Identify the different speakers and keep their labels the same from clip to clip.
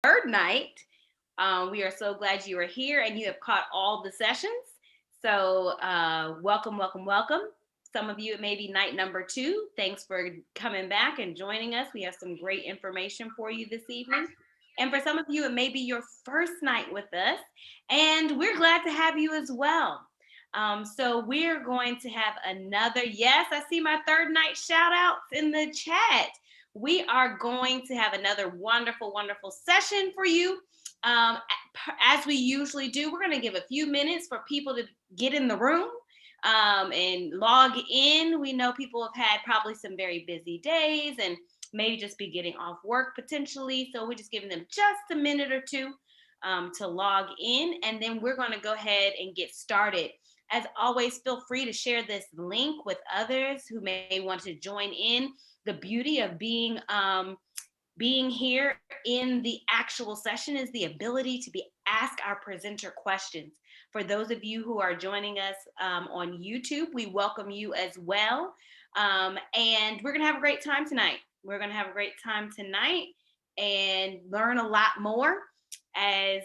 Speaker 1: third night. We are so glad you are here and you have caught all the sessions. So, welcome, welcome, welcome. Some of you, it may be night number two. Thanks for coming back and joining us. We have some great information for you this evening. And for some of you, it may be your first night with us, and we're glad to have you as well. So we're going to have another, yes, I see my third night shout outs in the chat. We are going to have another wonderful, wonderful session for you. Um, as we usually do, we're going to give a few minutes for people to get in the room and log in. We know people have had probably some very busy days and maybe just be getting off work potentially. So we're just giving them just a minute or two to log in, and then we're going to go ahead and get started. As always, feel free to share this link with others who may want to join in. The beauty of being here in the actual session is the ability to ask our presenter questions. For those of you who are joining us on YouTube, we welcome you as well. And we're going to have a great time tonight. We're going to have a great time tonight and learn a lot more as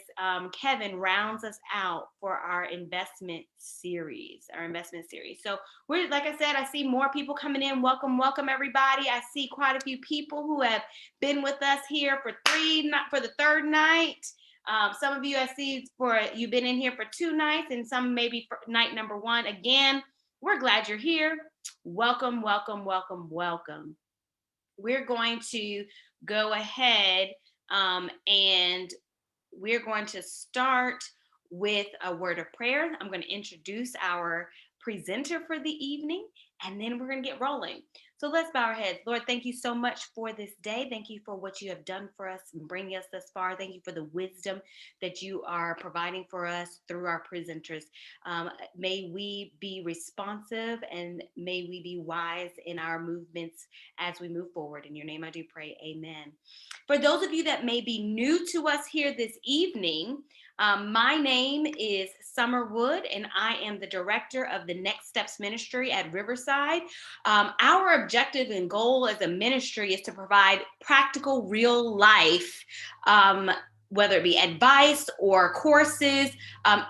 Speaker 1: Kevin rounds us out for our investment series. So we're, like I said, I see more people coming in. Welcome, welcome everybody. I see quite a few people who have been with us here for the third night. Some of you I see you've been in here for 2 nights, and some maybe for night number 1. Again, we're glad you're here. Welcome, welcome, welcome, welcome. We're going to go ahead and we're going to start with a word of prayer. I'm going to introduce our presenter for the evening, and then we're going to get rolling. So let's bow our heads. Lord, thank you so much for this day. Thank you for what you have done for us and bringing us thus far. Thank you for the wisdom that you are providing for us through our presenters. May we be responsive and may we be wise in our movements as we move forward. In your name I do pray, amen. For those of you that may be new to us here this evening, my name is Summer Wood, and I am the director of the Next Steps Ministry at Riverside. Our objective and goal as a ministry is to provide practical, real life, whether it be advice or courses,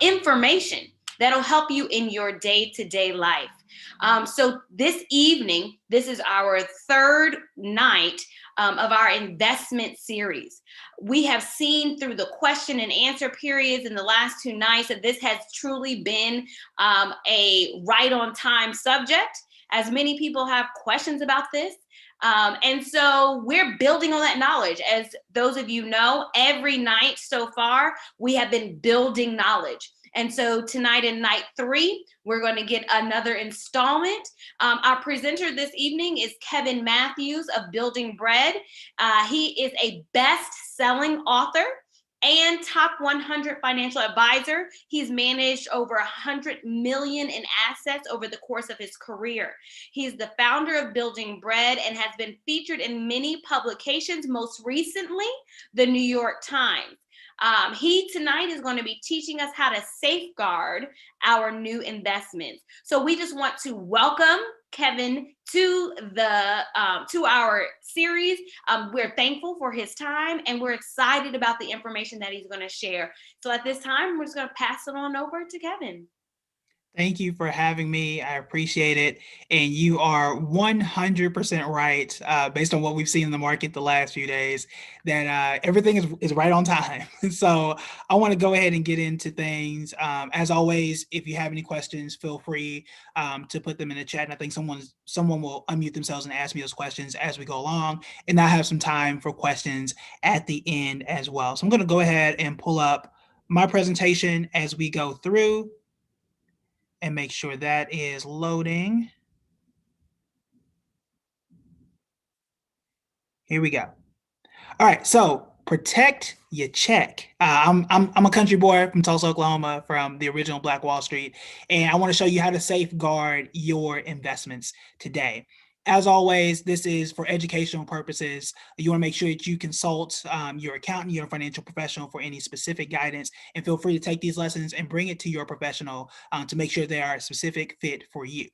Speaker 1: information that'll help you in your day-to-day life. So this evening, this is our third night of our investment series. We have seen through the question and answer periods in the last 2 nights that this has truly been a right on time subject, as many people have questions about this. And so we're building on that knowledge. As those of you know, every night so far, we have been building knowledge. And so tonight in night 3, we're going to get another installment. Our presenter this evening is Kevin Matthews of Building Bread. He is a best-selling author and top 100 financial advisor. He's managed over 100 million in assets over the course of his career. He's the founder of Building Bread and has been featured in many publications, most recently, the New York Times. He tonight is going to be teaching us how to safeguard our new investments. So we just want to welcome Kevin to our series. We're thankful for his time and we're excited about the information that he's going to share. So at this time, we're just going to pass it on over to Kevin.
Speaker 2: Thank you for having me. I appreciate it. And you are 100% right, based on what we've seen in the market the last few days, that everything is right on time. So I want to go ahead and get into things. As always, if you have any questions, feel free to put them in the chat. And I think someone will unmute themselves and ask me those questions as we go along. And I have some time for questions at the end as well. So I'm going to go ahead and pull up my presentation as we go through and make sure that is loading. Here we go. All right, so protect your check. I'm a country boy from Tulsa, Oklahoma, from the original Black Wall Street, and I want to show you how to safeguard your investments today. As always, this is for educational purposes. You want to make sure that you consult your accountant, your financial professional for any specific guidance, and feel free to take these lessons and bring it to your professional to make sure they are a specific fit for you.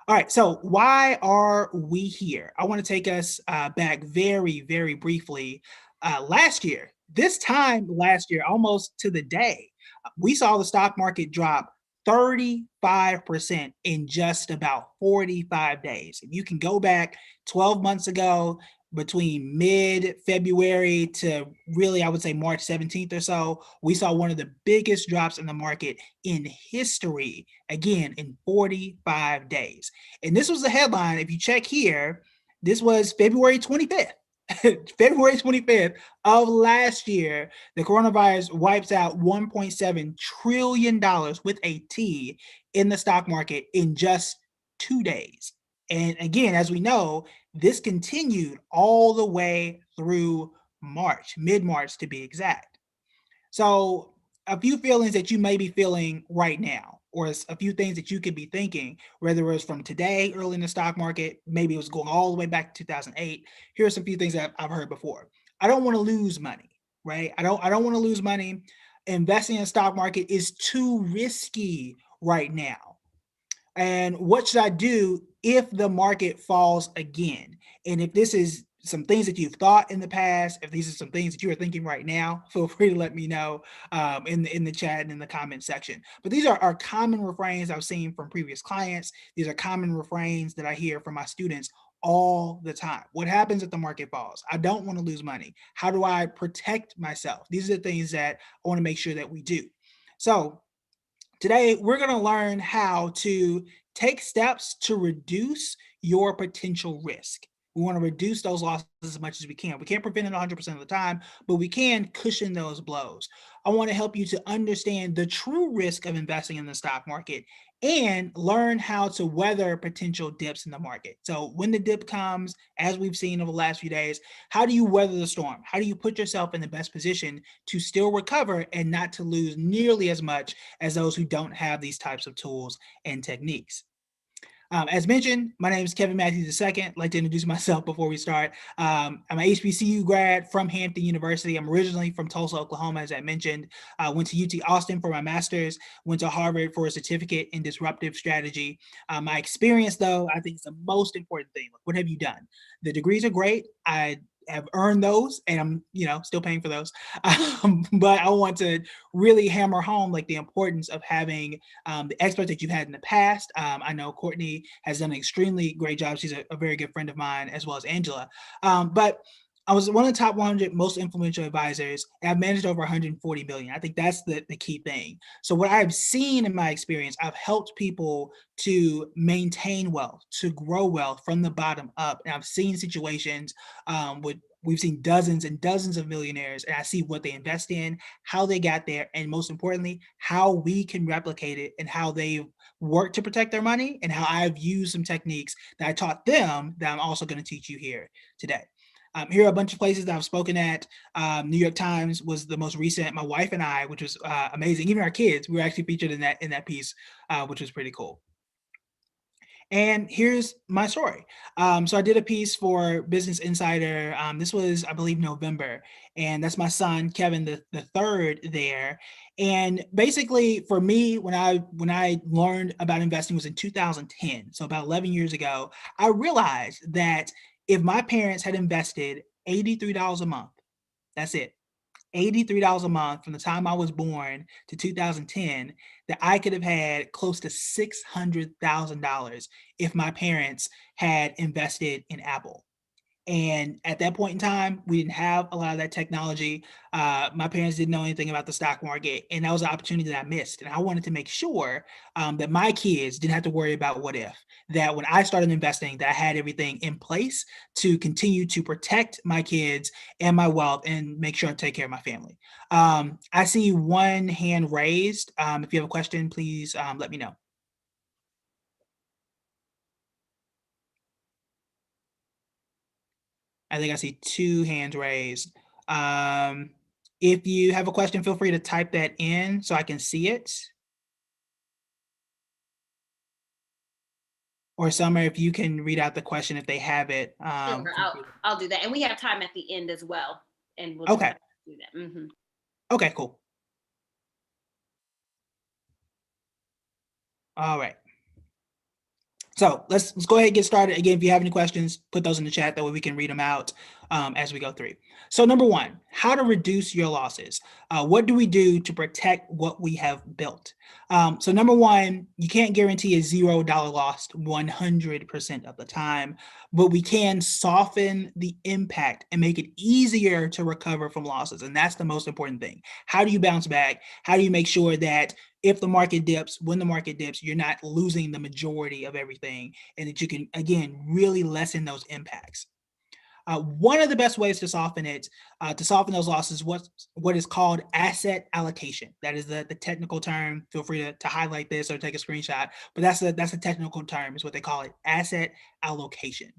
Speaker 2: All right, so why are we here? I want to take us back very, very briefly. Last year, this time last year, almost to the day, we saw the stock market drop 35% in just about 45 days. If you can go back 12 months ago, between mid February to really, I would say March 17th or so, we saw one of the biggest drops in the market in history, again, in 45 days. And this was the headline. If you check here, this was February 25th. February 25th of last year, the coronavirus wipes out $1.7 trillion with a T in the stock market in just 2 days. And again, as we know, this continued all the way through March, mid March to be exact. So, a few feelings that you may be feeling right now, or a few things that you could be thinking, whether it was from today, early in the stock market, maybe it was going all the way back to 2008. Here's a few things that I've heard before. I don't want to lose money, right? I don't want to lose money. Investing in the stock market is too risky right now. And what should I do if the market falls again? And if this is some things that you've thought in the past, if these are some things that you are thinking right now, feel free to let me know in the chat and in the comment section. But these are common refrains I've seen from previous clients. These are common refrains that I hear from my students all the time. What happens if the market falls? I don't want to lose money. How do I protect myself? These are the things that I want to make sure that we do. So today, we're going to learn how to take steps to reduce your potential risk. We want to reduce those losses as much as we can. We can't prevent it 100% of the time, but we can cushion those blows. I want to help you to understand the true risk of investing in the stock market and learn how to weather potential dips in the market. So, when the dip comes, as we've seen over the last few days, how do you weather the storm? How do you put yourself in the best position to still recover and not to lose nearly as much as those who don't have these types of tools and techniques? As mentioned, my name is Kevin Matthews II. I'd like to introduce myself before we start. I'm an HBCU grad from Hampton University. I'm originally from Tulsa, Oklahoma, as I mentioned. I went to UT Austin for my master's, went to Harvard for a certificate in disruptive strategy. My experience, though, I think is the most important thing. What have you done? The degrees are great. I have earned those and I'm, still paying for those. But I want to really hammer home like the importance of having the experts that you've had in the past. I know Courtney has done an extremely great job. She's a very good friend of mine, as well as Angela. But I was one of the top 100 most influential advisors, and I've managed over 140 billion. I think that's the key thing. So what I've seen in my experience, I've helped people to maintain wealth, to grow wealth from the bottom up. And I've seen situations with we've seen dozens and dozens of millionaires, and I see what they invest in, how they got there, and most importantly, how we can replicate it and how they've worked to protect their money and how I've used some techniques that I taught them that I'm also going to teach you here today. Here are a bunch of places that I've spoken at. New York Times was the most recent. My wife and I, which was amazing. Even our kids, we were actually featured in that piece, which was pretty cool. And here's my story. So I did a piece for Business Insider. This was, I believe, November, and that's my son Kevin, the third there. And basically, for me, when I learned about investing was in 2010, so about 11 years ago. I realized that if my parents had invested $83 a month, that's it. $83 a month from the time I was born to 2010, that I could have had close to $600,000 if my parents had invested in Apple. And at that point in time, we didn't have a lot of that technology. My parents didn't know anything about the stock market, and that was an opportunity that I missed. And I wanted to make sure that my kids didn't have to worry about what if. That when I started investing, that I had everything in place to continue to protect my kids and my wealth, and make sure I take care of my family. I see one hand raised. If you have a question, please let me know. I think I see two hands raised. Um, if you have a question, feel free to type that in so I can see it. Or Summer, if you can read out the question if they have it.
Speaker 1: Sure, I'll do that, and we have time at the end as well, and we'll just
Speaker 2: Okay.
Speaker 1: do that. Mm-hmm.
Speaker 2: Okay, cool. All right. So let's go ahead and get started. Again, if you have any questions, put those in the chat. That way we can read them out. as we go through. So, number one, how to reduce your losses. What do we do to protect what we have built? So, number one, you can't guarantee a $0 loss 100% of the time, but we can soften the impact and make it easier to recover from losses. And that's the most important thing. How do you bounce back? How do you make sure that if the market dips, when the market dips, you're not losing the majority of everything and that you can, again, really lessen those impacts? One of the best ways to soften it, to soften those losses, what is called asset allocation. That is the technical term. Feel free to highlight this or take a screenshot. But that's a technical term, is what they call it, asset allocation.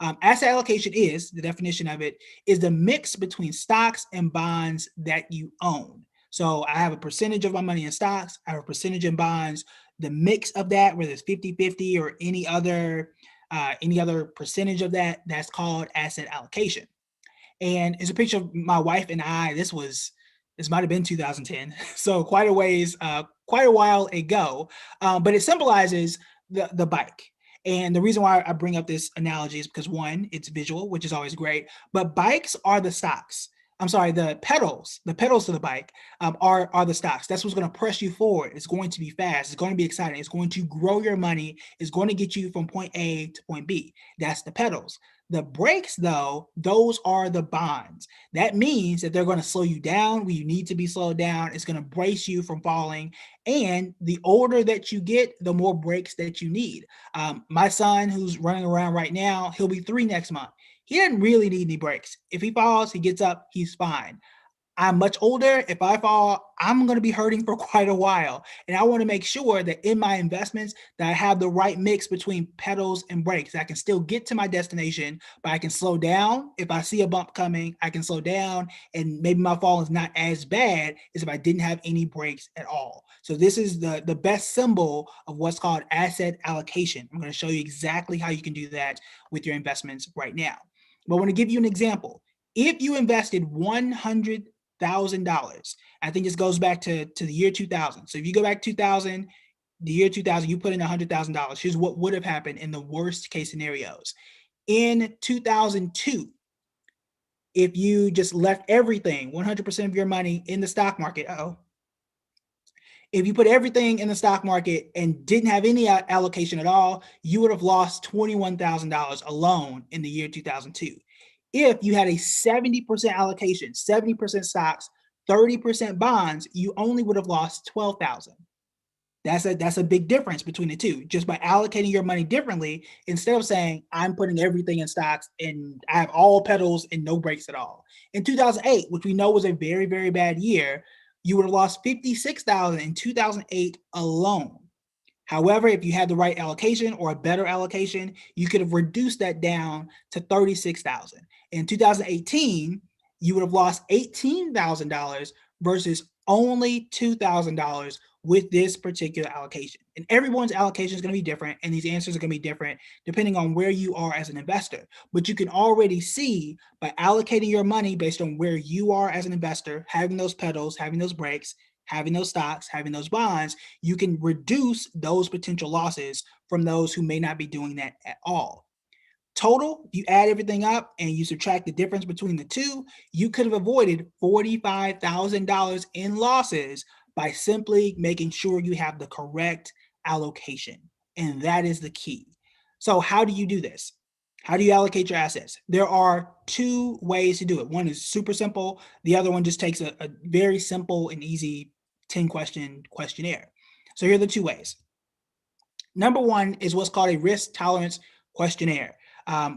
Speaker 2: Asset allocation is, the definition of it, is the mix between stocks and bonds that you own. So I have a percentage of my money in stocks, I have a percentage in bonds. The mix of that, whether it's 50-50 or any other percentage of that, that's called asset allocation. And it's a picture of my wife and I. This might have been 2010, so quite a while ago. But it symbolizes the bike. And the reason why I bring up this analogy is because, one, it's visual, which is always great. But bikes are the stocks. I'm sorry, the pedals to the bike are the stocks. That's what's going to press you forward. It's going to be fast. It's going to be exciting. It's going to grow your money. It's going to get you from point A to point B. That's the pedals. The brakes, though, those are the bonds. That means that they're going to slow you down when you need to be slowed down. It's going to brace you from falling. And the older that you get, the more brakes that you need. My son, who's running around right now, he'll be 3 next month. He doesn't really need any brakes. If he falls, he gets up, he's fine. I'm much older. If I fall, I'm going to be hurting for quite a while. And I want to make sure that in my investments that I have the right mix between pedals and brakes. I can still get to my destination, but I can slow down. If I see a bump coming, I can slow down and maybe my fall is not as bad as if I didn't have any brakes at all. So this is the best symbol of what's called asset allocation. I'm going to show you exactly how you can do that with your investments right now. But I want to give you an example. If you invested $100,000. I think this goes back to the year 2000. So if you go back 2000, the year 2000, you put in $100,000. Here's what would have happened in the worst case scenarios. In 2002, if you just left everything, 100% of your money in the stock market, if you put everything in the stock market and didn't have any allocation at all, you would have lost $21,000 alone in the year 2002. If you had a 70% allocation, 70% stocks, 30% bonds, you only would have lost 12,000. That's a big difference between the two. Just by allocating your money differently, instead of saying I'm putting everything in stocks and I have all pedals and no brakes at all. In 2008, which we know was a very, very bad year, you would have lost 56,000 in 2008 alone. However, if you had the right allocation or a better allocation, you could have reduced that down to 36,000. In 2018, you would have lost $18,000 versus only $2,000 with this particular allocation. And everyone's allocation is going to be different, and these answers are going to be different depending on where you are as an investor. But you can already see by allocating your money based on where you are as an investor, having those pedals, having those brakes, having those stocks, having those bonds, you can reduce those potential losses from those who may not be doing that at all. Total, if you add everything up and you subtract the difference between the two, you could have avoided $45,000 in losses by simply making sure you have the correct allocation. And that is the key. So, how do you do this? How do you allocate your assets? There are 2 ways to do it. One is super simple. The other one just takes a very simple and easy 10-question questionnaire. So here are the 2 ways. Number 1 is what's called a risk tolerance questionnaire.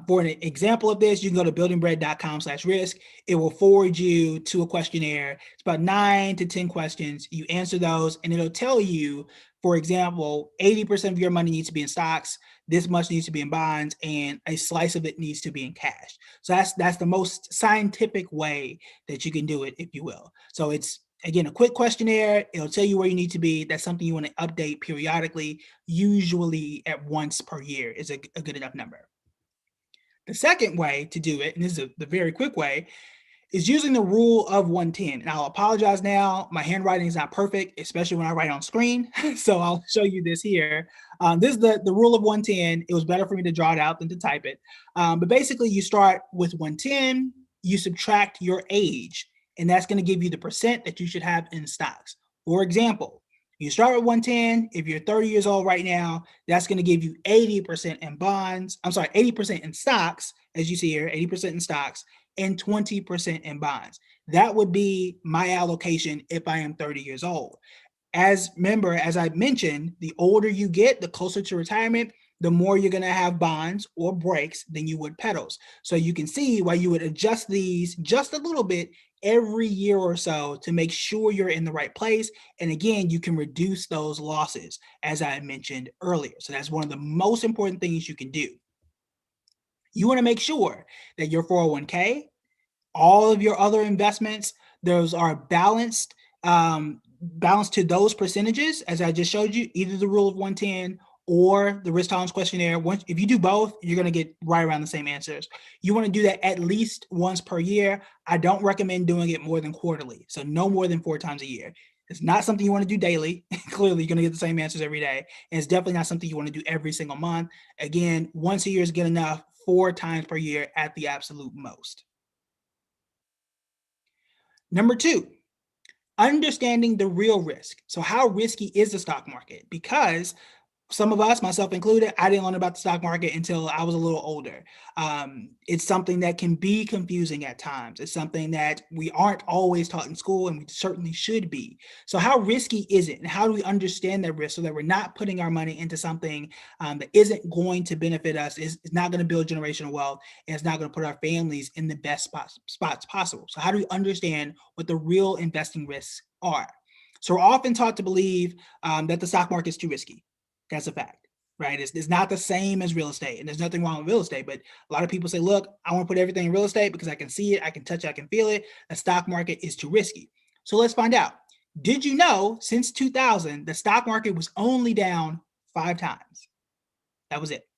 Speaker 2: For an example of this, you can go to buildingbread.com/risk. It will forward you to a questionnaire. It's about 9 to 10 questions. You answer those, and it'll tell you, for example, 80% of your money needs to be in stocks, this much needs to be in bonds, and a slice of it needs to be in cash. So that's the most scientific way that you can do it, if you will. So it's, again, a quick questionnaire. It'll tell you where you need to be. That's something you want to update periodically, usually at once per year is a good enough number. The second way to do it, and this is the very quick way, is using the rule of 110. And I'll apologize now. My handwriting is not perfect, especially when I write on screen. So I'll show you this here. This is the rule of 110. It was better for me to draw it out than to type it. But basically, you start with 110, you subtract your age, and that's going to give you the percent that you should have in stocks. For example, you start with 110. If you're 30 years old right now, that's going to give you 80% in bonds. I'm sorry, 80% in stocks, as you see here, 80% in stocks and 20% in bonds. That would be my allocation if I am 30 years old. As I mentioned, the older you get, the closer to retirement, the more you're going to have bonds or breaks than you would petals. So you can see why you would adjust these just a little bit every year or so to make sure you're in the right place. And again, you can reduce those losses, as I mentioned earlier. So that's one of the most important things you can do. You want to make sure that your 401k, all of your other investments, those are balanced to those percentages, as I just showed you, either the rule of 110 or the risk tolerance questionnaire. If you do both, you're going to get right around the same answers. You want to do that at least once per year. I don't recommend doing it more than quarterly, so no more than 4 times a year. It's not something you want to do daily. Clearly, you're going to get the same answers every day. And it's definitely not something you want to do every single month. Again, once a year is good enough, 4 times per year at the absolute most. Number 2, understanding the real risk. So how risky is the stock market? Because some of us, myself included, I didn't learn about the stock market until I was a little older. It's something that can be confusing at times. It's something that we aren't always taught in school, and we certainly should be. So how risky is it? And how do we understand that risk so that we're not putting our money into something that isn't going to benefit us, is not going to build generational wealth, and it's not going to put our families in the best spots possible? So how do we understand what the real investing risks are? So we're often taught to believe that the stock market is too risky. That's a fact, right? It's not the same as real estate, and there's nothing wrong with real estate. But a lot of people say, look, I want to put everything in real estate because I can see it, I can touch it, I can feel it. The stock market is too risky. So let's find out. Did you know since 2000, the stock market was only down 5 times? That was it.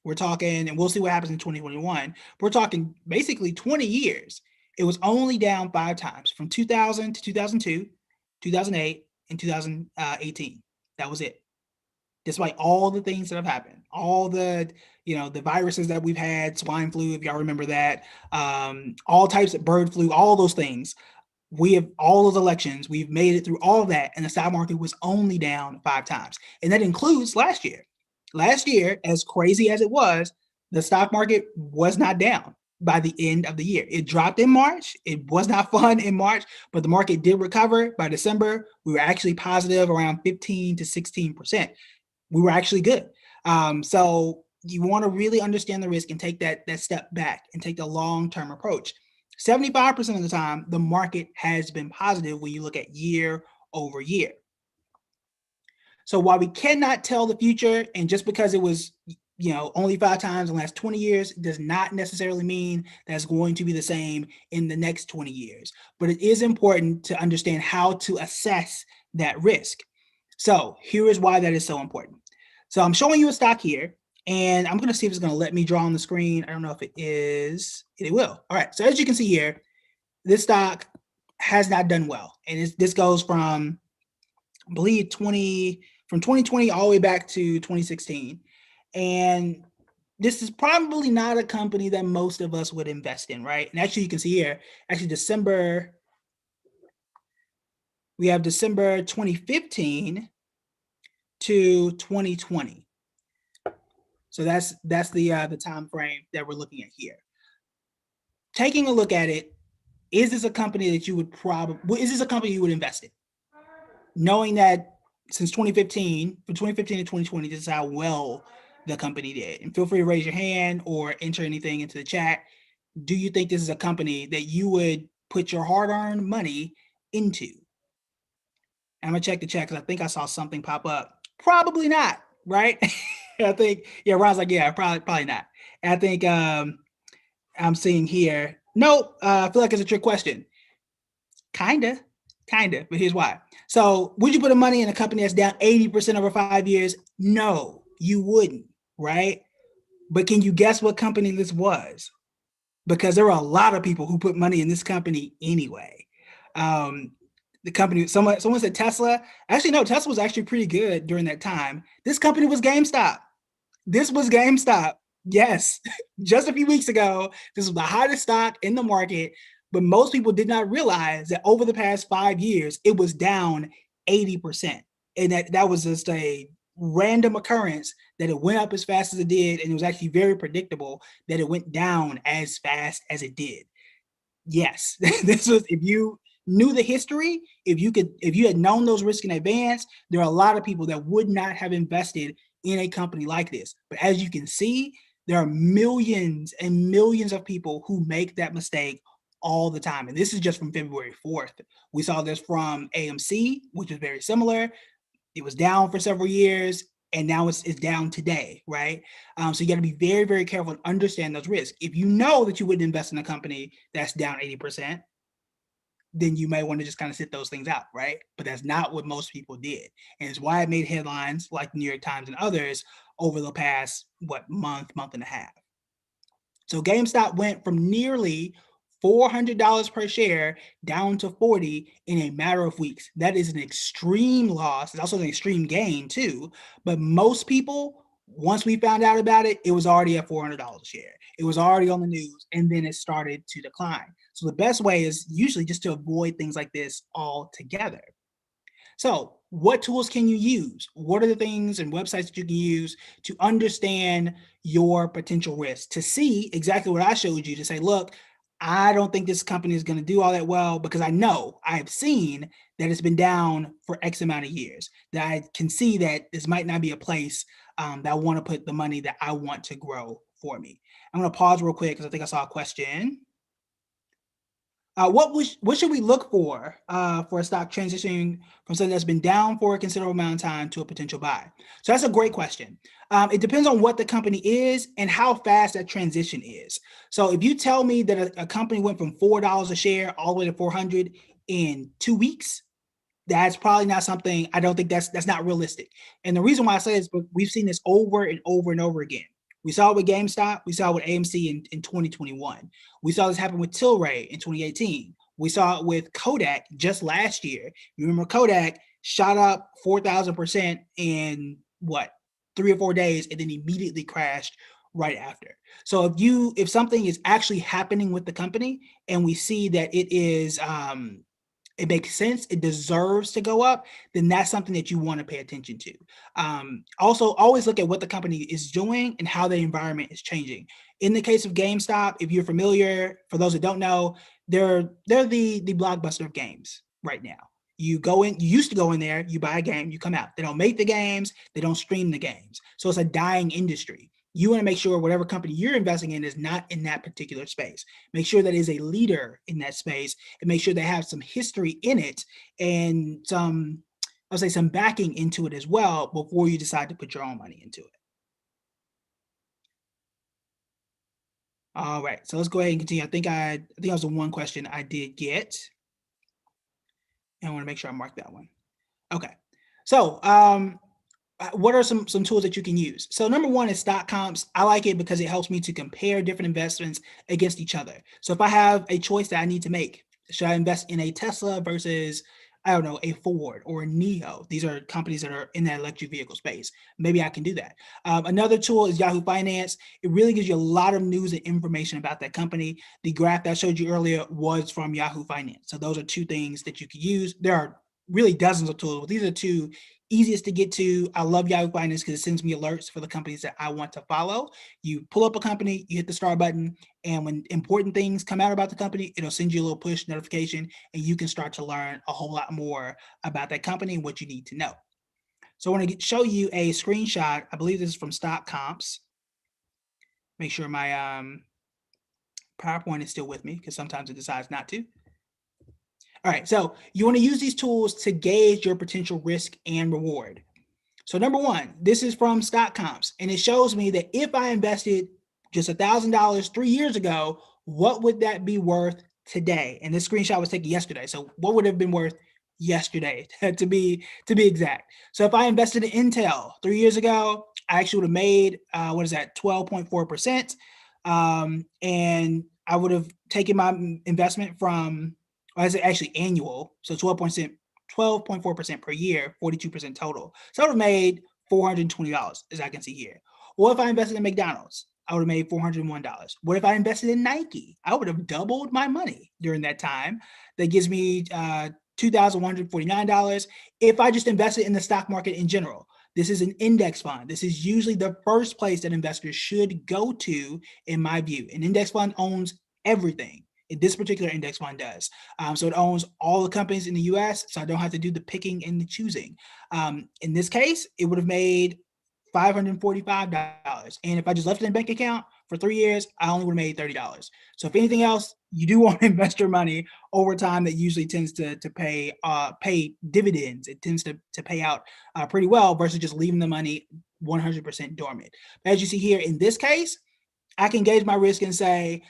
Speaker 2: We're talking, and we'll see what happens in 2021. We're talking basically 20 years. It was only down 5 times from 2000 to 2002, 2008, and 2018. That was it. Despite all the things that have happened, all the viruses that we've had, swine flu, if y'all remember that, all types of bird flu, all those things, we have all those elections, we've made it through all of that, and the stock market was only down 5 times. And that includes last year. Last year, as crazy as it was, the stock market was not down by the end of the year. It dropped in March. It was not fun in March, but the market did recover. By December, we were actually positive around 15 to 16%. We were actually good. So you want to really understand the risk and take that step back and take the long-term approach. 75% of the time, the market has been positive when you look at year over year. So while we cannot tell the future, and just because it was only 5 times in the last 20 years does not necessarily mean that's going to be the same in the next 20 years. But it is important to understand how to assess that risk. So here is why that is so important. So I'm showing you a stock here, and I'm going to see if it's going to let me draw on the screen. I don't know if it is. It will. All right. So as you can see here, this stock has not done well. And this goes from, I believe, 2020 all the way back to 2016. And this is probably not a company that most of us would invest in, right? And actually, you can see here, we have December 2015 to 2020. So that's the time frame that we're looking at here. Taking a look at it, is this a company that you would invest in? Knowing that since 2015, from 2015 to 2020, this is how well the company did. And feel free to raise your hand or enter anything into the chat. Do you think this is a company that you would put your hard-earned money into? I'm gonna check the chat because I think I saw something pop up. Probably not, right? I think, Ron's like, yeah, probably not. And I think I'm seeing here, nope, I feel like it's a trick question. Kinda, but here's why. So would you put the money in a company that's down 80% over 5 years? No, you wouldn't, right? But can you guess what company this was? because there were a lot of people who put money in this company anyway. Um, the company, someone said Tesla. Actually, no, Tesla was actually pretty good during that time. This company was GameStop. This was GameStop. Yes, just a few weeks ago, this was the hottest stock in the market. But most people did not realize that over the past 5 years, it was down 80%. And that was just a random occurrence that it went up as fast as it did. And it was actually very predictable that it went down as fast as it did. Yes, this was, if you knew the history, if you had known those risks in advance, there are a lot of people that would not have invested in a company like this. But as you can see, there are millions and millions of people who make that mistake all the time. And this is just from February 4th. We saw this from AMC, which is very similar. It was down for several years, and now it's down today, right? So you got to be very, very careful and understand those risks. If you know that you wouldn't invest in a company that's down 80%, then you may want to just kind of sit those things out, right? But that's not what most people did. And it's why it made headlines like the New York Times and others over the past, month and a half. So GameStop went from nearly $400 per share down to 40 in a matter of weeks. That is an extreme loss. It's also an extreme gain too. But most people, once we found out about it, it was already at $400 a share. It was already on the news, and then it started to decline. So the best way is usually just to avoid things like this altogether. So, what tools can you use? What are the things and websites that you can use to understand your potential risk? To see exactly what I showed you, to say, look, I don't think this company is going to do all that well because I have seen that it's been down for X amount of years. That I can see that this might not be a place that I want to put the money that I want to grow for me. I'm going to pause real quick because I think I saw a question. What should we look for a stock transitioning from something that's been down for a considerable amount of time to a potential buy? So that's a great question. It depends on what the company is and how fast that transition is. So if you tell me that a company went from $4 a share all the way to 400 in 2 weeks, that's probably not something. I don't think that's not realistic. And the reason why I say this, but we've seen this over and over and over again. We saw it with GameStop. We saw it with AMC in 2021. We saw this happen with Tilray in 2018. We saw it with Kodak just last year. You remember Kodak shot up 4,000% in what, 3 or 4 days, and then immediately crashed right after. So if something is actually happening with the company and we see that it makes sense, it deserves to go up, then that's something that you want to pay attention to. Also, always look at what the company is doing and how the environment is changing. In the case of GameStop, if you're familiar, for those that don't know, they're the blockbuster of games right now. You used to go in there, you buy a game, you come out. They don't make the games, they don't stream the games. So it's a dying industry. You want to make sure whatever company you're investing in is not in that particular space. Make sure that is a leader in that space, and make sure they have some history in it and I'll say some backing into it as well before you decide to put your own money into it. All right, so let's go ahead and continue. I think that was the one question I did get, and I want to make sure I mark that one. Okay, so what are some tools that you can use? So number one is stock comps. I like it because it helps me to compare different investments against each other. So if I have a choice that I need to make, should I invest in a Tesla versus, I don't know, a Ford or a NIO? These are companies that are in that electric vehicle space. Maybe I can do that. Another tool is Yahoo Finance. It really gives you a lot of news and information about that company. The graph that I showed you earlier was from Yahoo Finance. So those are two things that you could use. There are really dozens of tools, but these are two easiest to get to. I love Yahoo Finance because it sends me alerts for the companies that I want to follow. You pull up a company, you hit the start button, and when important things come out about the company, it'll send you a little push notification, and you can start to learn a whole lot more about that company and what you need to know. So I want to show you a screenshot. I believe this is from Stock Comps. Make sure my PowerPoint is still with me because sometimes it decides not to. All right, so you want to use these tools to gauge your potential risk and reward. So number one, this is from Stock Comps, and it shows me that if I invested just $1,000 3 years ago, what would that be worth today? And this screenshot was taken yesterday. So what would it have been worth yesterday to be exact? So if I invested in Intel 3 years ago, I actually would have made what is that, 12.4%. And I would have taken my investment from, or is it actually annual? So 12.4% per year, 42% total. So I would have made $420, as I can see here. What if I invested in McDonald's? I would have made $401. What if I invested in Nike? I would have doubled my money during that time. That gives me $2,149. If I just invested in the stock market in general, this is an index fund. This is usually the first place that investors should go to, in my view. An index fund owns everything. This particular index fund does. So it owns all the companies in the US, so I don't have to do the picking and the choosing. In this case, it would have made $545. And if I just left it in a bank account for 3 years, I only would have made $30. So if anything else, you do want to invest your money over time. That usually tends to pay dividends. It tends to pay out pretty well versus just leaving the money 100% dormant. But as you see here in this case, I can gauge my risk and say,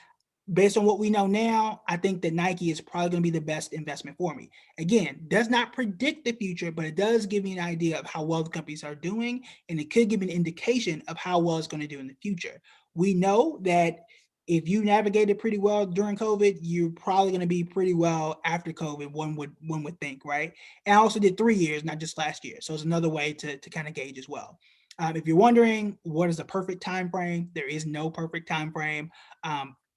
Speaker 2: based on what we know now, I think that Nike is probably going to be the best investment for me. Again, does not predict the future, but it does give me an idea of how well the companies are doing, and it could give me an indication of how well it's going to do in the future. We know that if you navigated pretty well during COVID, you're probably going to be pretty well after COVID. One would think, right? And I also did 3 years, not just last year, so it's another way to kind of gauge as well. If you're wondering what is the perfect time frame, there is no perfect time frame.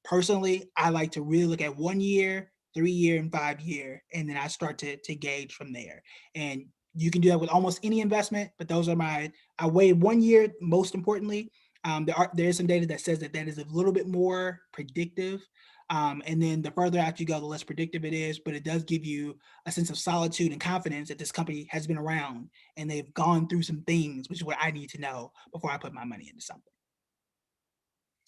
Speaker 2: Personally, I like to really look at 1 year, 3 year, and 5 year, and then I start to gauge from there. And you can do that with almost any investment, but those are I weigh 1 year most importantly. There is some data that says that is a little bit more predictive. And then the further out you go, the less predictive it is, but it does give you a sense of solitude and confidence that this company has been around and they've gone through some things, which is what I need to know before I put my money into something.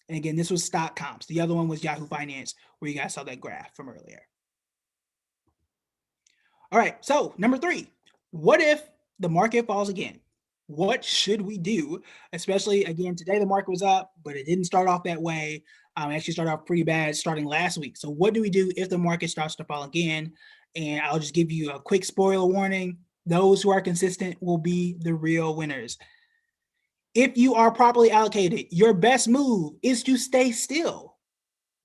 Speaker 2: And again, this was stock comps. The other one was Yahoo Finance, where you guys saw that graph from earlier. All right, so number 3, what if the market falls again? What should we do? Especially, again, today the market was up, but it didn't start off that way. It actually started off pretty bad starting last week. So what do we do if the market starts to fall again? And I'll just give you a quick spoiler warning. Those who are consistent will be the real winners. If you are properly allocated, your best move is to stay still,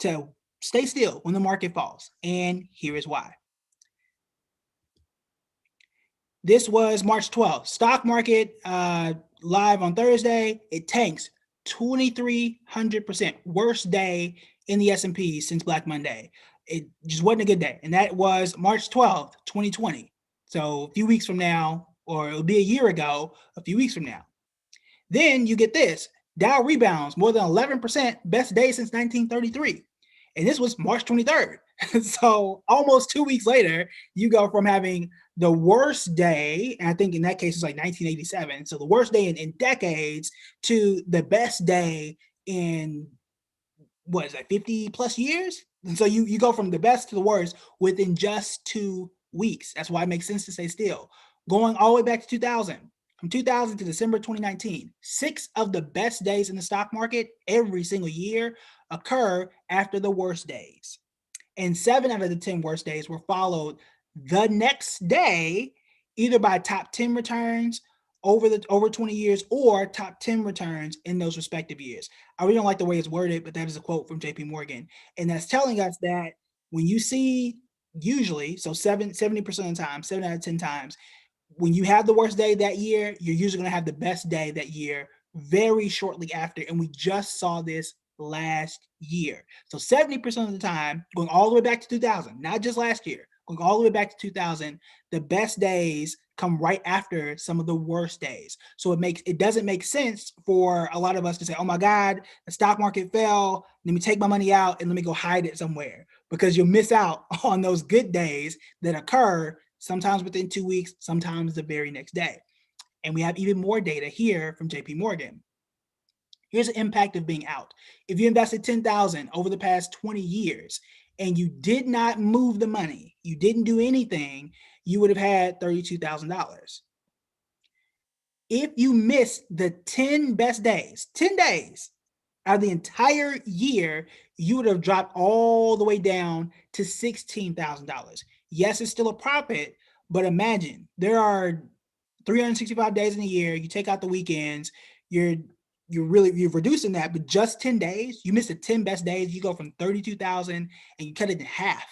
Speaker 2: when the market falls. And here is why. This was March 12th. Stock market live on Thursday. It tanks 2,300%. Worst day in the S&P since Black Monday. It just wasn't a good day. And that was March 12th, 2020. So a few weeks from now, or it'll be a year ago, a few weeks from now. Then you get this. Dow rebounds more than 11%, best day since 1933. And this was March 23rd. So almost 2 weeks later, you go from having the worst day, and I think in that case it's like 1987, so the worst day in decades, to the best day in, what is that, 50 plus years? And so you go from the best to the worst within just 2 weeks. That's why it makes sense to stay still. Going all the way back to 2000, from 2000 to December 2019, 6 of the best days in the stock market every single year occur after the worst days. And 7 out of the 10 worst days were followed the next day, either by top 10 returns over 20 years or top 10 returns in those respective years. I really don't like the way it's worded, but that is a quote from JP Morgan. And that's telling us that when you see, usually, so 70% of the time, 7 out of 10 times, when you have the worst day that year, you're usually going to have the best day that year very shortly after. And we just saw this last year. So 70% of the time, going all the way back to 2000, not just last year, going all the way back to 2000, the best days come right after some of the worst days. So it doesn't make sense for a lot of us to say, oh my God, the stock market fell, let me take my money out and let me go hide it somewhere, because you'll miss out on those good days that occur sometimes within 2 weeks, sometimes the very next day. And we have even more data here from JP Morgan. Here's the impact of being out. If you invested $10,000 over the past 20 years and you did not move the money, you didn't do anything, you would have had $32,000. If you missed the 10 best days, 10 days out of the entire year, you would have dropped all the way down to $16,000. Yes, it's still a profit, but imagine there are 365 days in a year. You take out the weekends, you're you're reducing that, but just 10 days, you miss the 10 best days, you go from 32,000 and you cut it in half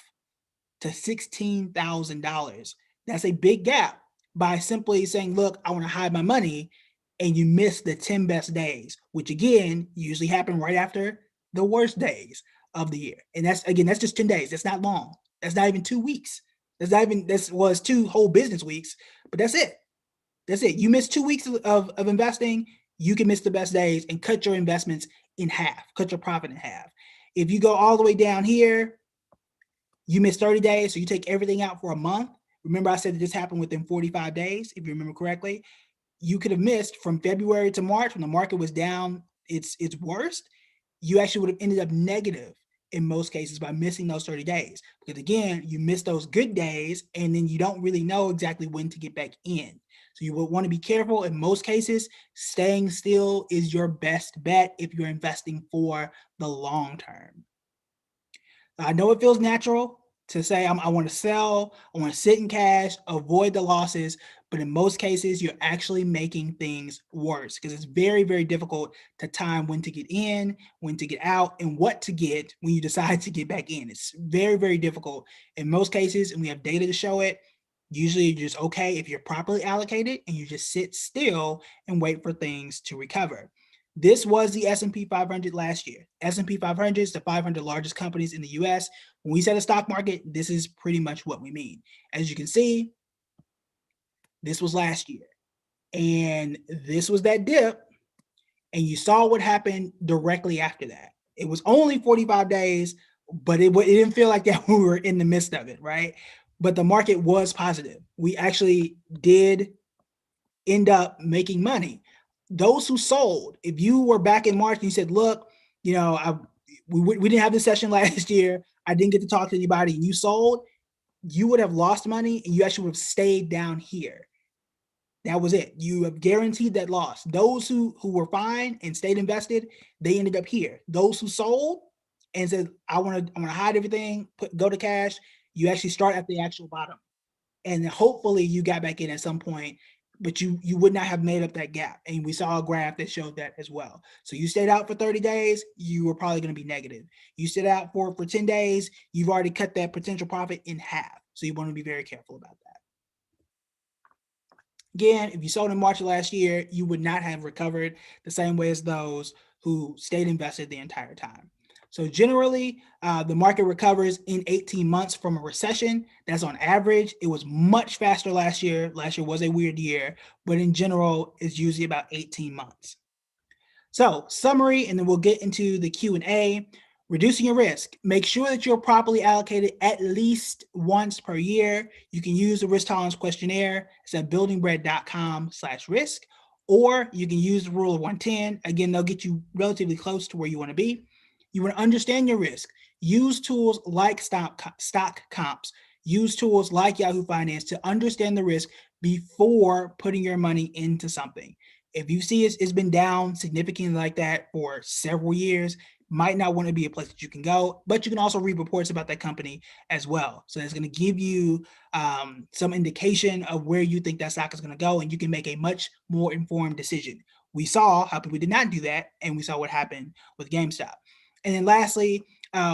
Speaker 2: to $16,000. That's a big gap by simply saying, look, I want to hide my money, and you miss the 10 best days, which again usually happen right after the worst days of the year. And that's just 10 days. That's not long. That's not even 2 weeks. This was 2 whole business weeks, but that's it. That's it. You miss 2 weeks of investing, you can miss the best days and cut your investments in half, cut your profit in half. If you go all the way down here, you miss 30 days, so you take everything out for a month. Remember, I said that this happened within 45 days, if you remember correctly. You could have missed from February to March when the market was down its worst. You actually would have ended up negative in most cases by missing those 30 days. Because again, you miss those good days and then you don't really know exactly when to get back in. So you would want to be careful. In most cases, staying still is your best bet if you're investing for the long term. I know it feels natural to say I want to sell, I want to sit in cash, avoid the losses, but in most cases, you're actually making things worse because it's very, very difficult to time when to get in, when to get out, and what to get when you decide to get back in. It's very, very difficult in most cases, and we have data to show it. Usually, you're just okay if you're properly allocated and you just sit still and wait for things to recover. This was the S&P 500 last year. S&P 500 is the 500 largest companies in the US. When we say the stock market, this is pretty much what we mean. As you can see, this was last year. And this was that dip. And you saw what happened directly after that. It was only 45 days, but it didn't feel like that when we were in the midst of it, right? But the market was positive. We actually did end up making money. Those who sold, if you were back in March and you said, look, we didn't have this session last year, I didn't get to talk to anybody, and you sold, you would have lost money and you actually would have stayed down here. That was it. You have guaranteed that loss. Those who were fine and stayed invested, they ended up here. Those who sold and said, I want to hide everything, go to cash, you actually start at the actual bottom. And hopefully you got back in at some point, but you would not have made up that gap. And we saw a graph that showed that as well. So you stayed out for 30 days, you were probably going to be negative. You stayed out for 10 days, you've already cut that potential profit in half. So you want to be very careful about that. Again, if you sold in March of last year, you would not have recovered the same way as those who stayed invested the entire time. So generally, the market recovers in 18 months from a recession. That's on average. It was much faster last year. Last year was a weird year, but in general, it's usually about 18 months. So summary, and then we'll get into the Q&A. Reducing your risk. Make sure that you're properly allocated at least once per year. You can use the risk tolerance questionnaire. It's at buildingbread.com/risk, or you can use the rule of 110. Again, they'll get you relatively close to where you want to be. You want to understand your risk. Use tools like stock comps. Use tools like Yahoo Finance to understand the risk before putting your money into something. If you see it's been down significantly like that for several years, might not want to be a place that you can go, but you can also read reports about that company as well. So it's going to give you some indication of where you think that stock is going to go, and you can make a much more informed decision. We saw how people did not do that, and we saw what happened with GameStop. And then lastly,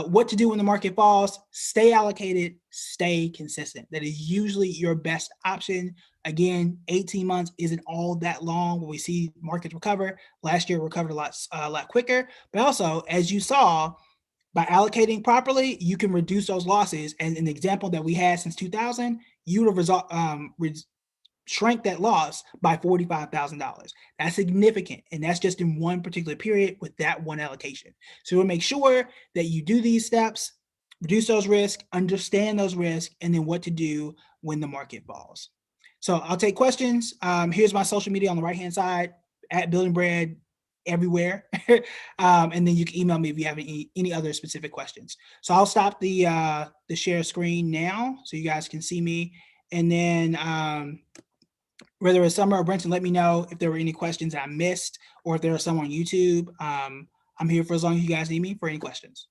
Speaker 2: what to do when the market falls. Stay allocated, stay consistent. That is usually your best option. Again, 18 months isn't all that long when we see markets recover. Last year recovered a lot quicker, but also, as you saw, by allocating properly, you can reduce those losses. And an example that we had since 2000, you would have shrank that loss by $45,000. That's significant. And that's just in one particular period with that one allocation. So we'll make sure that you do these steps, reduce those risks, understand those risks, and then what to do when the market falls. So I'll take questions. Here's my social media on the right-hand side, at Building Bread everywhere. And then you can email me if you have any other specific questions. So I'll stop the share screen now so you guys can see me. And then whether it's Summer or Brenton, let me know if there were any questions I missed or if there are some on YouTube. I'm here for as long as you guys need me for any questions.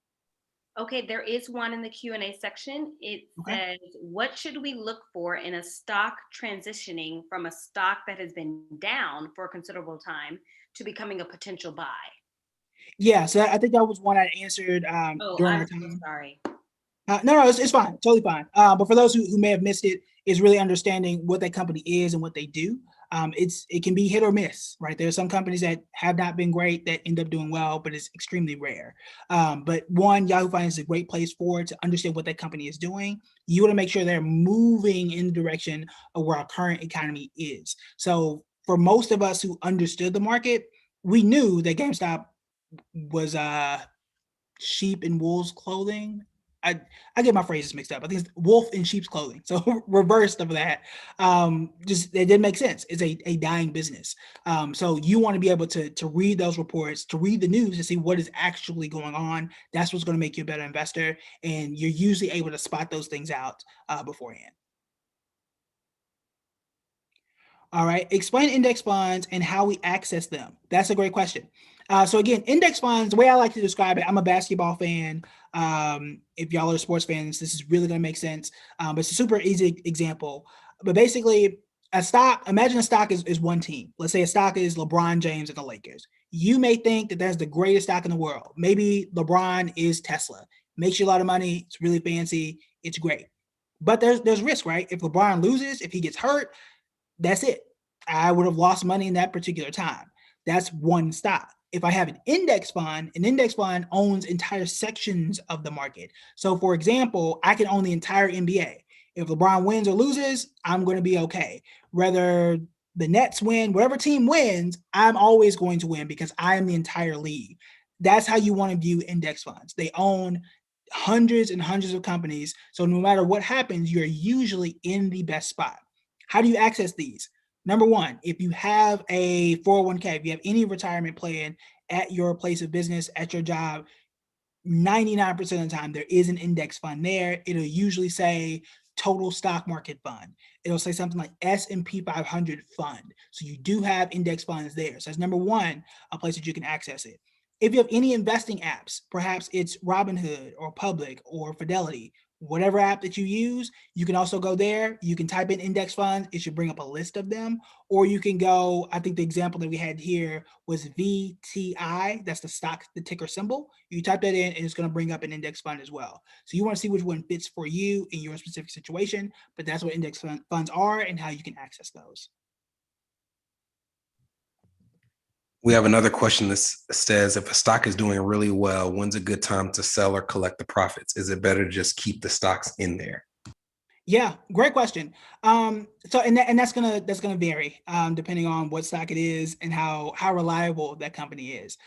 Speaker 1: Okay, there is one in the Q&A section. It
Speaker 2: Okay.
Speaker 1: says, what should we look for in a stock transitioning from a stock that has been down for a considerable time to becoming a potential buy?
Speaker 2: Yeah, so I think that was one I answered
Speaker 1: Oh,
Speaker 2: during
Speaker 1: I'm
Speaker 2: our
Speaker 1: so
Speaker 2: time.
Speaker 1: sorry.
Speaker 2: No, it's fine, totally fine. But for those who may have missed it, is really understanding what that company is and what they do. It can be hit or miss, right? There are some companies that have not been great that end up doing well, but it's extremely rare. But one, Yahoo Finance is a great place for it to understand what that company is doing. You want to make sure they're moving in the direction of where our current economy is. So for most of us who understood the market, we knew that GameStop was sheep in wolves clothing. I I get my phrases mixed up. I think it's wolf in sheep's clothing. So reversed of that. Just it didn't make sense. It's a dying business. So you want to be able to read those reports, to read the news, to see what is actually going on. That's what's going to make you a better investor, and you're usually able to spot those things out beforehand. All right. Explain index funds and how we access them. That's a great question. So again, index funds, the way I like to describe it, I'm a basketball fan. If y'all are sports fans, this is really going to make sense. But it's a super easy example. But basically, a stock, imagine a stock is one team. Let's say a stock is LeBron James and the Lakers. You may think that that's the greatest stock in the world. Maybe LeBron is Tesla. Makes you a lot of money. It's really fancy. It's great. But there's risk, right? If LeBron loses, if he gets hurt, that's it. I would have lost money in that particular time. That's one stock. If I have an index fund owns entire sections of the market. So, for example, I can own the entire NBA. If LeBron wins or loses, I'm going to be okay. Whether the Nets win, whatever team wins, I'm always going to win because I am the entire league. That's how you want to view index funds. They own hundreds and hundreds of companies. So, no matter what happens, you're usually in the best spot. How do you access these? Number one, if you have a 401k, if you have any retirement plan at your place of business, at your job, 99% of the time there is an index fund there. It'll usually say total stock market fund. It'll say something like S&P 500 fund. So you do have index funds there. So that's number one, a place that you can access it. If you have any investing apps, perhaps it's Robinhood or Public or Fidelity, whatever app that you use, you can also go there. You can type in index funds. It should bring up a list of them. Or you can go, I think the example that we had here was VTI. That's the stock, the ticker symbol. You type that in and it's going to bring up an index fund as well. So you want to see which one fits for you in your specific situation, but that's what index funds are and how you can access those.
Speaker 3: We have another question that says, if a stock is doing really well, when's a good time to sell or collect the profits? Is it better to just keep the stocks in there?
Speaker 2: Yeah, great question. So and that's gonna vary depending on what stock it is and how reliable that company is.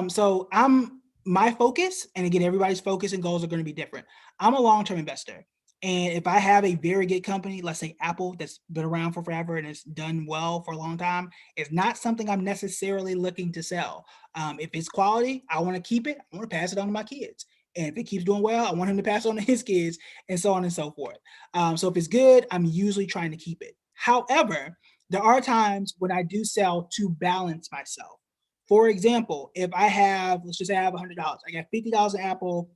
Speaker 2: So I'm my focus, and again, everybody's focus and goals are going to be different. I'm a long term investor, and if I have a very good company, let's say Apple, that's been around for forever and it's done well for a long time, it's not something I'm necessarily looking to sell. If it's quality, I want to keep it. I want to pass it on to my kids. And if it keeps doing well, I want him to pass it on to his kids, and so on and so forth. So if it's good, I'm usually trying to keep it. However, there are times when I do sell to balance myself. For example, if I have, let's just say I have $100, I got $50 in Apple,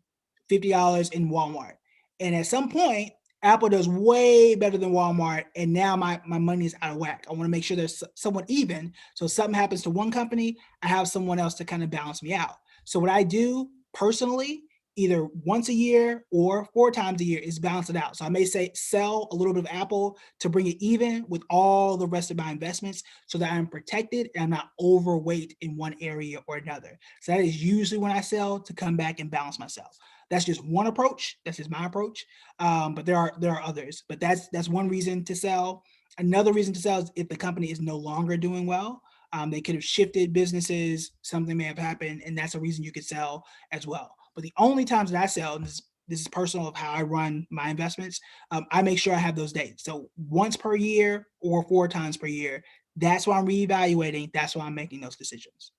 Speaker 2: $50 in Walmart. And at some point, Apple does way better than Walmart. And now my money is out of whack. I want to make sure there's somewhat even. So if something happens to one company, I have someone else to kind of balance me out. So what I do personally, either once a year or 4 times a year, is balance it out. So I may say sell a little bit of Apple to bring it even with all the rest of my investments so that I'm protected and I'm not overweight in one area or another. So that is usually when I sell to come back and balance myself. That's just one approach. That's just my approach. But there are others. But that's one reason to sell. Another reason to sell is if the company is no longer doing well. They could have shifted businesses. Something may have happened, and that's a reason you could sell as well. But the only times that I sell, and this is personal of how I run my investments, I make sure I have those dates. So once per year or 4 times per year, that's why I'm reevaluating. That's why I'm making those decisions.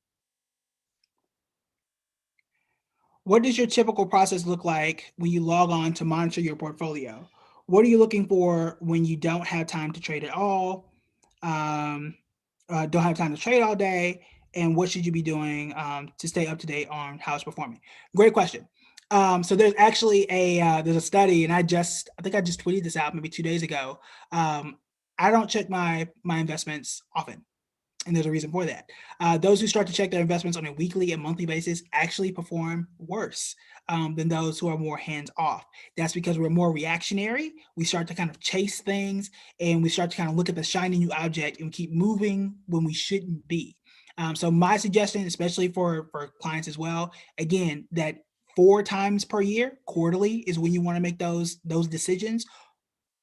Speaker 2: What does your typical process look like when you log on to monitor your portfolio? What are you looking for when you don't have time to trade at all? Um, don't have time to trade all day, and what should you be doing to stay up to date on how it's performing? Great question. So there's actually there's a study, and I think I just tweeted this out maybe 2 days ago. I don't check my investments often. And there's a reason for that. Those who start to check their investments on a weekly and monthly basis actually perform worse than those who are more hands off. That's because we're more reactionary. We start to kind of chase things and we start to kind of look at the shiny new object and keep moving when we shouldn't be. So my suggestion, especially for clients as well, again, that 4 times per year, quarterly, is when you want to make those decisions,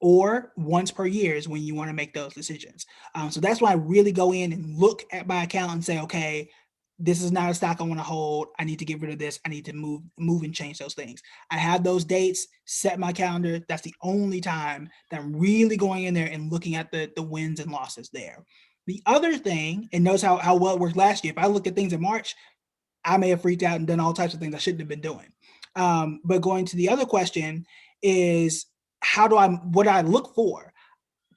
Speaker 2: or once per year is when you want to make those decisions. So that's why I really go in and look at my account and say, okay, this is not a stock I want to hold. I need to get rid of this. I need to move and change those things. I have those dates set my calendar. That's the only time that I'm really going in there and looking at the wins and losses there. The other thing, and notice how well it worked last year. If I looked at things in March, I may have freaked out and done all types of things I shouldn't have been doing. But going to the other question is, what do I look for?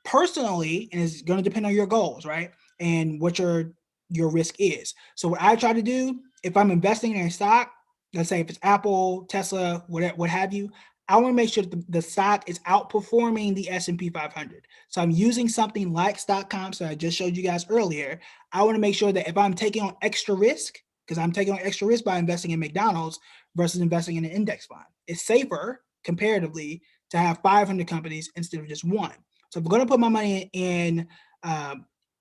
Speaker 2: Personally, and it's going to depend on your goals, right? And what your risk is. So what I try to do, if I'm investing in a stock, let's say if it's Apple, Tesla, what have you, I want to make sure that the stock is outperforming the S&P 500. So I'm using something like stock comps that I just showed you guys earlier. I want to make sure that if I'm taking on extra risk, because I'm taking on extra risk by investing in McDonald's versus investing in an index fund, it's safer comparatively to have 500 companies instead of just one. So if I'm going to put my money in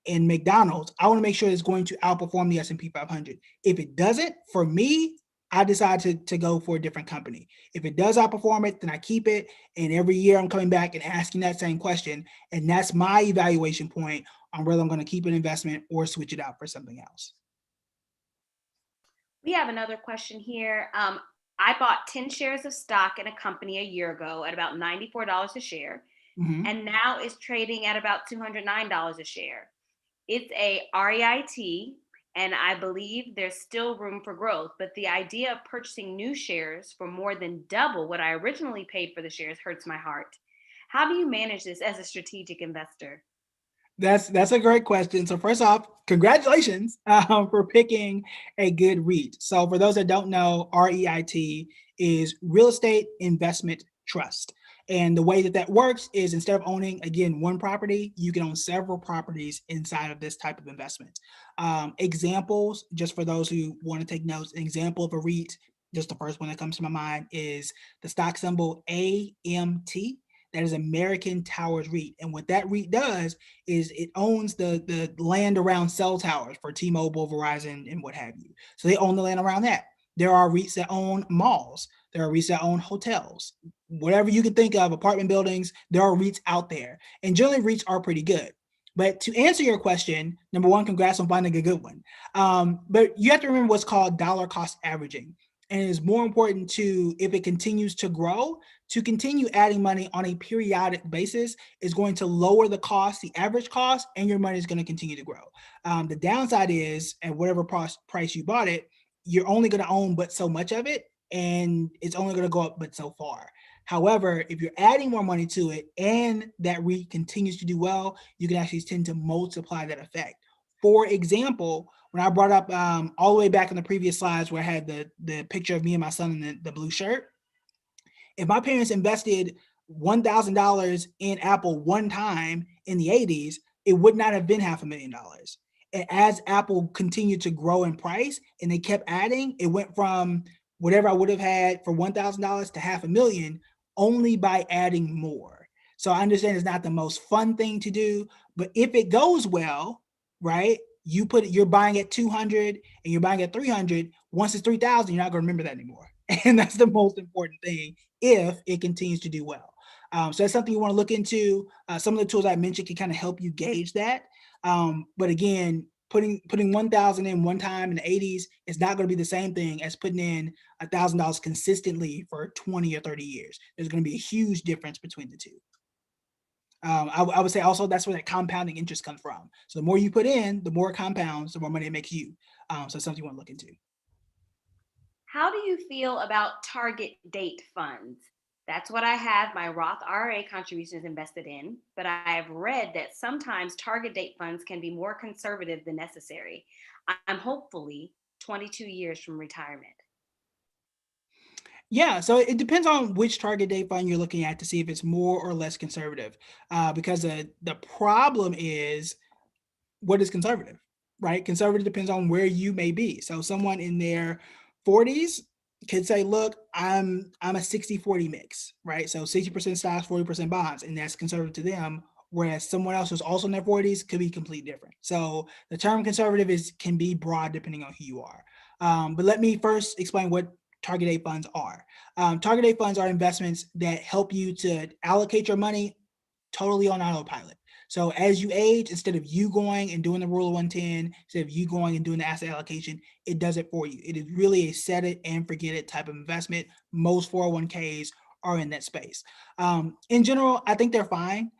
Speaker 2: McDonald's, I want to make sure it's going to outperform the S&P 500. If it doesn't, for me, I decide to go for a different company. If it does outperform it, then I keep it. And every year I'm coming back and asking that same question. And that's my evaluation point on whether I'm going to keep an investment or switch it out for something else.
Speaker 1: We have another question here. I bought 10 shares of stock in a company a year ago at about $94 a share.
Speaker 2: Mm-hmm.
Speaker 1: And now it's trading at about $209 a share. It's a REIT, and I believe there's still room for growth. But the idea of purchasing new shares for more than double what I originally paid for the shares hurts my heart. How do you manage this as a strategic investor?
Speaker 2: That's a great question. So first off, congratulations for picking a good REIT. So for those that don't know, REIT is Real Estate Investment Trust. And the way that works is instead of owning, again, one property, you can own several properties inside of this type of investment. Examples, just for those who want to take notes, an example of a REIT, just the first one that comes to my mind is the stock symbol AMT. That is American Towers REIT. And what that REIT does is it owns the land around cell towers for T-Mobile, Verizon, and what have you. So they own the land around that. There are REITs that own malls. There are REITs that own hotels. Whatever you can think of, apartment buildings, there are REITs out there. And generally REITs are pretty good. But to answer your question, number one, congrats on finding a good one. But you have to remember what's called dollar cost averaging. And it is more important to, if it continues to grow, to continue adding money on a periodic basis is going to lower the cost, the average cost, and your money is going to continue to grow. The downside is at whatever price you bought it, you're only going to own but so much of it, and it's only going to go up but so far. However, if you're adding more money to it and that REIT continues to do well, you can actually tend to multiply that effect. For example, when I brought up all the way back in the previous slides where I had the picture of me and my son in the blue shirt, if my parents invested $1,000 in Apple one time in the 80s, it would not have been $500,000. And as Apple continued to grow in price and they kept adding, it went from whatever I would have had for $1,000 to $500,000 only by adding more. So I understand it's not the most fun thing to do, but if it goes well, right? You're buying at 200 and you're buying at 300. Once it's 3,000, you're not going to remember that anymore. And that's the most important thing if it continues to do well. So that's something you want to look into. Some of the tools I mentioned can kind of help you gauge that. But again, putting 1,000 in one time in the 80s is not going to be the same thing as putting in $1,000 consistently for 20 or 30 years. There's going to be a huge difference between the two. I would say also that's where that compounding interest comes from. So the more you put in, the more it compounds, the more money it makes you. So it's something you want to look into.
Speaker 1: How do you feel about target date funds? That's what I have my Roth IRA contributions invested in, but I have read that sometimes target date funds can be more conservative than necessary. I'm hopefully 22 years from retirement.
Speaker 2: Yeah, so it depends on which target date fund you're looking at to see if it's more or less conservative. Because the problem is, what is conservative? right? Conservative depends on where you may be. So someone in their 40s could say, look, I'm a 60-40 mix, right? So 60% stocks, 40% bonds, and that's conservative to them. Whereas someone else who's also in their 40s could be completely different. So the term conservative can be broad depending on who you are. But let me first explain what target date funds are. Target date funds are investments that help you to allocate your money totally on autopilot. So as you age, instead of you going and doing the rule of 110, instead of you going and doing the asset allocation, it does it for you. It is really a set it and forget it type of investment. Most 401ks are in that space. In general, I think they're fine.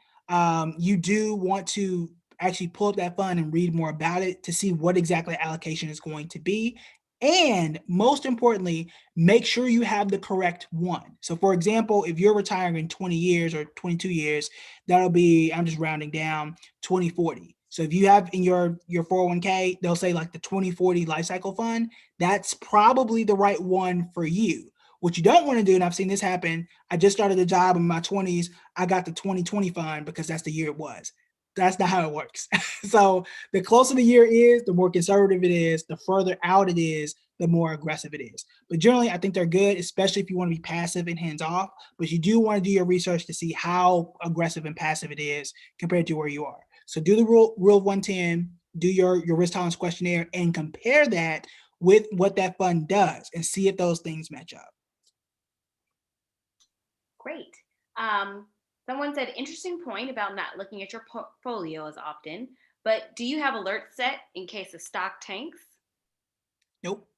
Speaker 2: You do want to actually pull up that fund and read more about it to see what exactly allocation is going to be. And most importantly, make sure you have the correct one. So for example, if you're retiring in 20 years or 22 years, that'll be, I'm just rounding down, 2040. So if you have in your 401k, they'll say like the 2040 life cycle fund, that's probably the right one for you. What you don't want to do, and I've seen this happen, I just started a job in my 20s, I got the 2020 fund because that's the year it was. That's not how it works. So the closer the year is, the more conservative it is, the further out it is, the more aggressive it is. But generally, I think they're good, especially if you want to be passive and hands off. But you do want to do your research to see how aggressive and passive it is compared to where you are. So do the rule of 110, do your risk tolerance questionnaire, and compare that with what that fund does and see if those things match up.
Speaker 1: Great. Someone said, interesting point about not looking at your portfolio as often, but do you have alerts set in case the stock tanks?
Speaker 2: Nope.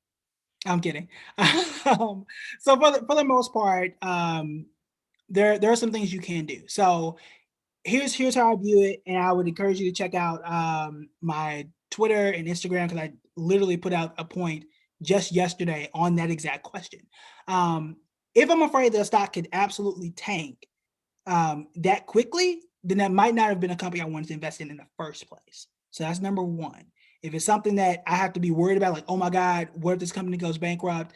Speaker 2: I'm kidding. So for the most part, there are some things you can do. So here's how I view it, and I would encourage you to check out my Twitter and Instagram because I literally put out a point just yesterday on that exact question. If I'm afraid that a stock could absolutely tank that quickly, then that might not have been a company I wanted to invest in the first place. So that's number one. If it's something that I have to be worried about, like, oh my God, what if this company goes bankrupt?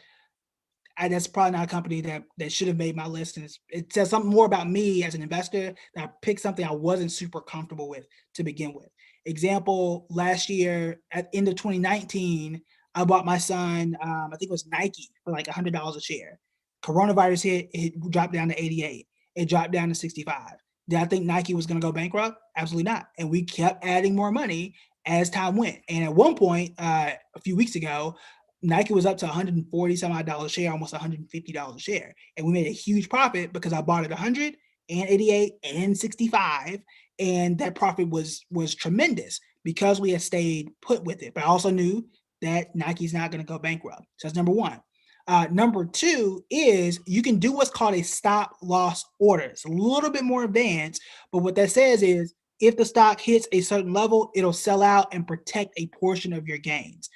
Speaker 2: That's probably not a company that should have made my list. And it says something more about me as an investor that I picked something I wasn't super comfortable with to begin with. Example, last year at end of 2019, I bought my son, I think it was Nike for like $100 a share. Coronavirus hit, it dropped down to 88. It dropped down to 65. Did I think Nike was going to go bankrupt? Absolutely not. And we kept adding more money as time went. And at one point, a few weeks ago, Nike was up to 140 some odd dollars a share, almost $150 a share. And we made a huge profit because I bought it 100 and 88 and 65. And that profit was tremendous because we had stayed put with it. But I also knew that Nike's not going to go bankrupt. So that's number one. Number two is you can do what's called a stop loss order. It's a little bit more advanced, but what that says is if the stock hits a certain level, it'll sell out and protect a portion of your gains.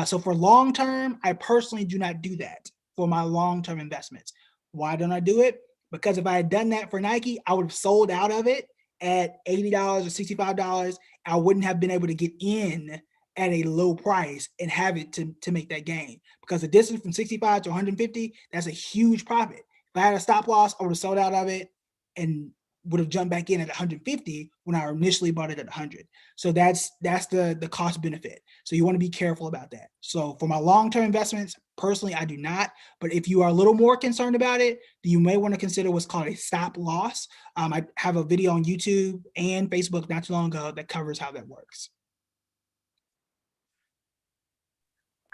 Speaker 2: So for long term, I personally do not do that for my long term investments. Why don't I do it? Because if I had done that for Nike, I would have sold out of it at $80 or $65. I wouldn't have been able to get in at a low price and have it to make that gain. Because the distance from 65 to 150, that's a huge profit. If I had a stop loss, I would have sold out of it and would have jumped back in at 150 when I initially bought it at 100. So that's the cost benefit. So you want to be careful about that. So for my long-term investments, personally, I do not. But if you are a little more concerned about it, then you may want to consider what's called a stop loss. I have a video on YouTube and Facebook not too long ago that covers how that works.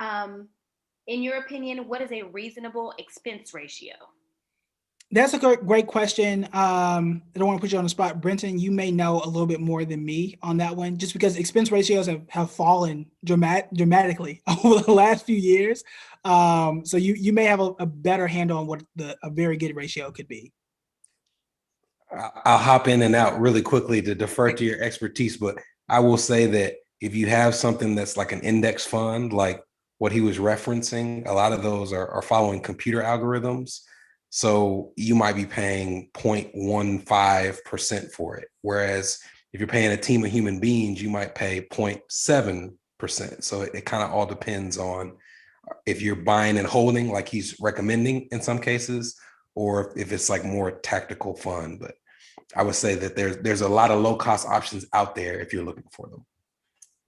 Speaker 1: In your opinion, what is a reasonable expense ratio?
Speaker 2: That's a great question. I don't want to put you on the spot. Brenton, you may know a little bit more than me on that one, just because expense ratios have fallen dramatically over the last few years. So you may have a better handle on what a very good ratio could be.
Speaker 3: I'll hop in and out really quickly to defer to your expertise, but I will say that if you have something that's like an index fund, like what he was referencing, a lot of those are following computer algorithms. So you might be paying 0.15% for it. Whereas if you're paying a team of human beings, you might pay 0.7%. So it kind of all depends on if you're buying and holding, like he's recommending in some cases, or if it's like more tactical fun. But I would say that there's a lot of low cost options out there if you're looking for them.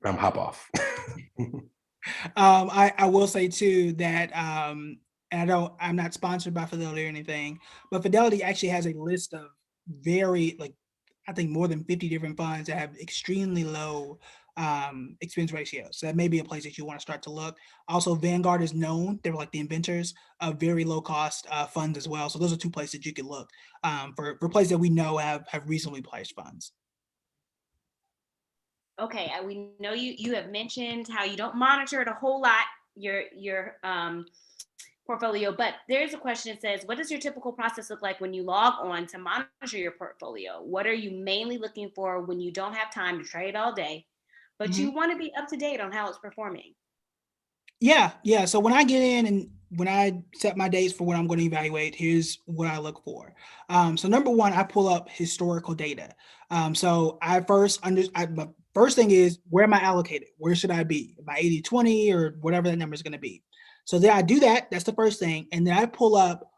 Speaker 3: Hop off.
Speaker 2: I will say too that and I'm not sponsored by Fidelity or anything, but Fidelity actually has a list of very like I think more than 50 different funds that have extremely low expense ratios. So that may be a place that you want to start to look. Also, Vanguard is known; they're like the inventors of very low cost funds as well. So those are two places you could look for places that we know have reasonably priced funds.
Speaker 1: Okay, we know you have mentioned how you don't monitor it a whole lot, your portfolio, but there's a question that says, what does your typical process look like when you log on to monitor your portfolio? What are you mainly looking for when you don't have time to trade all day, but
Speaker 2: Mhm.
Speaker 1: you want to be up to date on how it's performing?
Speaker 2: Yeah. So when I get in and when I set my dates for what I'm going to evaluate, here's what I look for. So number one, I pull up historical data. So my first thing is where am I allocated? Where should I be? Am I 80-20 or whatever that number is going to be? So then I do that. That's the first thing. And then I pull up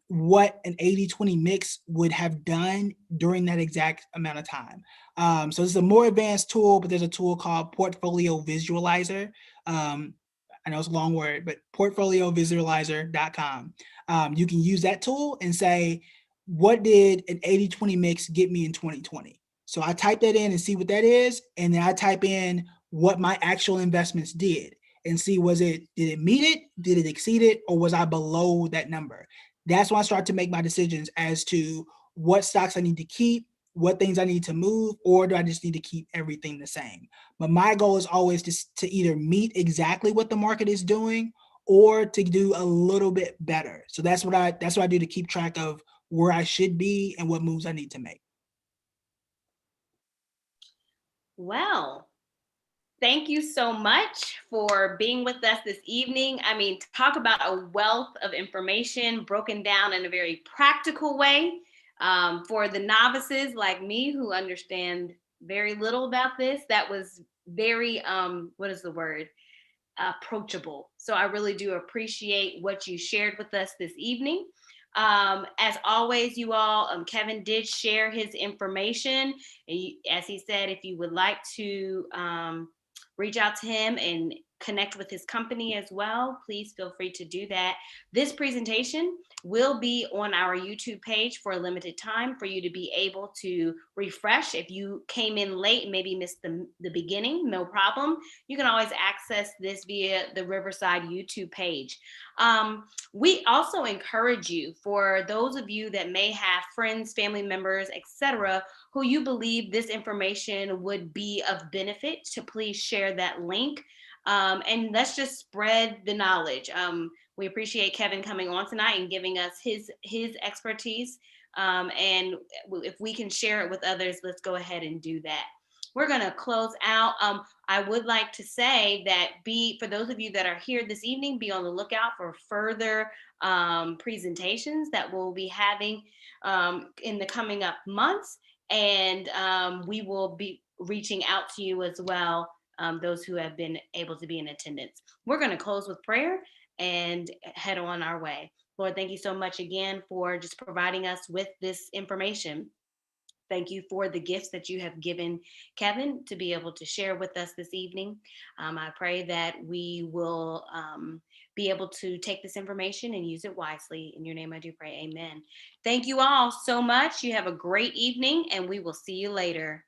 Speaker 2: what an 80-20 mix would have done during that exact amount of time. So this is a more advanced tool, but there's a tool called Portfolio Visualizer. Um, I know it's a long word, but portfoliovisualizer.com. You can use that tool and say, what did an 80-20 mix get me in 2020? So I type that in and see what that is. And then I type in what my actual investments did and see did it meet it? Did it exceed it? Or was I below that number? That's when I start to make my decisions as to what stocks I need to keep, what things I need to move, or do I just need to keep everything the same? But my goal is always to either meet exactly what the market is doing or to do a little bit better. So that's what I do to keep track of where I should be and what moves I need to make.
Speaker 1: Well, thank you so much for being with us this evening. I mean, talk about a wealth of information broken down in a very practical way for the novices like me who understand very little about this. That was very, what is the word? Approachable. So I really do appreciate what you shared with us this evening. As always, you all, Kevin did share his information. As he said, if you would like to reach out to him and connect with his company as well, please feel free to do that. This presentation will be on our YouTube page for a limited time for you to be able to refresh. If you came in late and maybe missed the beginning, no problem. You can always access this via the Riverside YouTube page. We also encourage you, for those of you that may have friends, family members, etc., who you believe this information would be of benefit, to please share that link. And let's just spread the knowledge. We appreciate Kevin coming on tonight and giving us his expertise. And if we can share it with others, let's go ahead and do that. We're going to close out. I would like to say that for those of you that are here this evening, be on the lookout for further presentations that we'll be having in the coming up months. And we will be reaching out to you as well, those who have been able to be in attendance. We're going to close with prayer and head on our way. Lord, thank you so much again for just providing us with this information. Thank you for the gifts that you have given Kevin to be able to share with us this evening. I pray that we will be able to take this information and use it wisely. In your name I do pray, amen. Thank you all so much. You have a great evening and we will see you later.